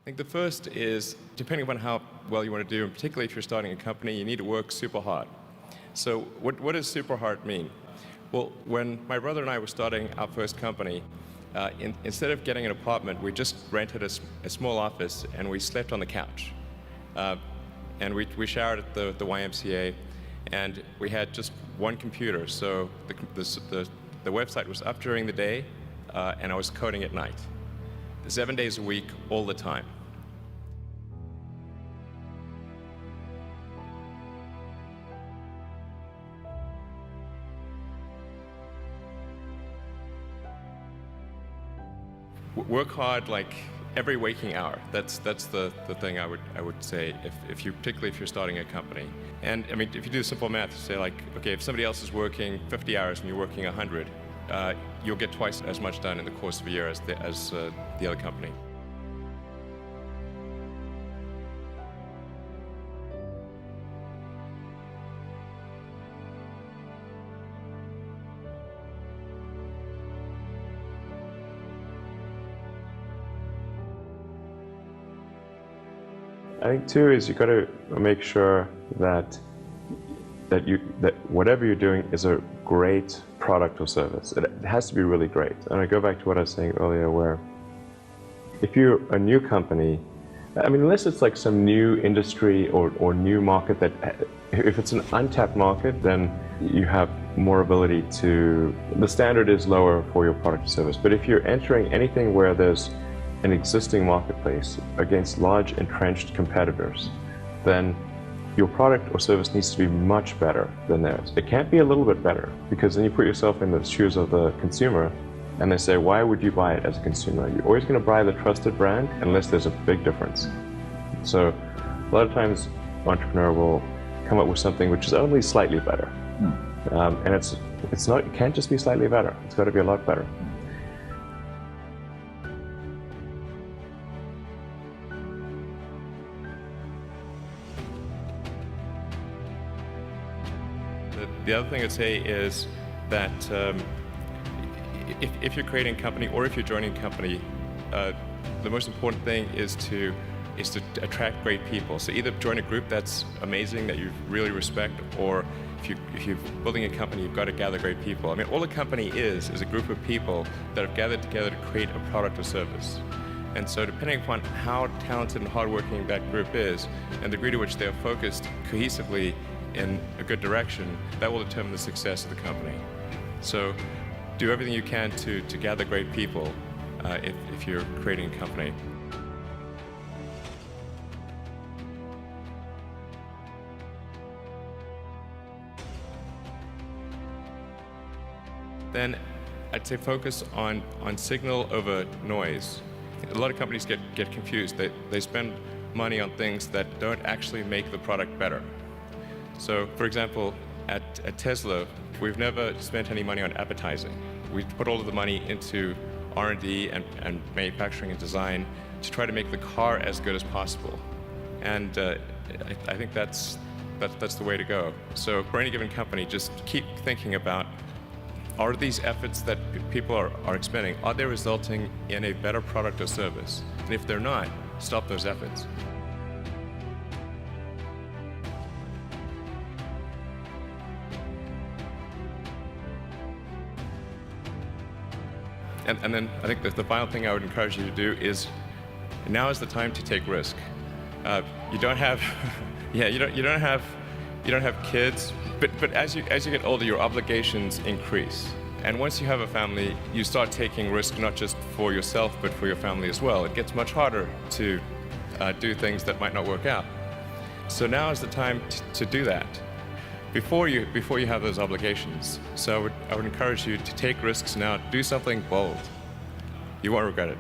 I think the first is, depending upon how well you want to do, and particularly if you're starting a company, you need to work super hard. So what does super hard mean? Well, when my brother and I were starting our first company, instead of getting an apartment, we just rented a small office and we slept on the couch. And we showered at the YMCA, and we had just one computer. So the website was up during the day, and I was coding at night. 7 days a week, all the time. Work hard like every waking hour. That's the thing I would say particularly if you're starting a company. And I mean, if you do simple math, you say like, okay, if somebody else is working 50 hours and you're working 100, you'll get twice as much done in the course of a year as the other company. I think too is you got to make sure that whatever you're doing is a great product or service. It has to be really great. And I go back to what I was saying earlier, where if you're a new company, I mean, unless it's like some new industry or new market that, if it's an untapped market, then you have more ability to, the standard is lower for your product or service. But if you're entering anything where there's an existing marketplace against large entrenched competitors, then your product or service needs to be much better than theirs. It can't be a little bit better, because then you put yourself in the shoes of the consumer and they say, why would you buy it as a consumer? You're always going to buy the trusted brand unless there's a big difference. So a lot of times entrepreneur will come up with something which is only slightly better. And it can't just be slightly better. It's got to be a lot better. The other thing I'd say is that if you're creating a company or if you're joining a company, the most important thing is to attract great people. So either join a group that's amazing, that you really respect, or if you're building a company, you've got to gather great people. I mean, all a company is a group of people that have gathered together to create a product or service. And so depending upon how talented and hardworking that group is, and the degree to which they're focused cohesively in a good direction, that will determine the success of the company. So do everything you can to gather great people if you're creating a company. Then I'd say focus on signal over noise. A lot of companies get confused. They spend money on things that don't actually make the product better. So, for example, at Tesla, we've never spent any money on advertising. We put all of the money into R&D and manufacturing and design to try to make the car as good as possible. And I think that's the way to go. So for any given company, just keep thinking about, are these efforts that people are expending, are they resulting in a better product or service? And if they're not, stop those efforts. And then I think that the final thing I would encourage you to do is, now is the time to take risk. You don't have, you don't have kids, but as you get older, your obligations increase. And once you have a family, you start taking risk not just for yourself, but for your family as well. It gets much harder to do things that might not work out. So now is the time to do that, before you have those obligations. So I would encourage you to take risks now. Do something bold. You won't regret it.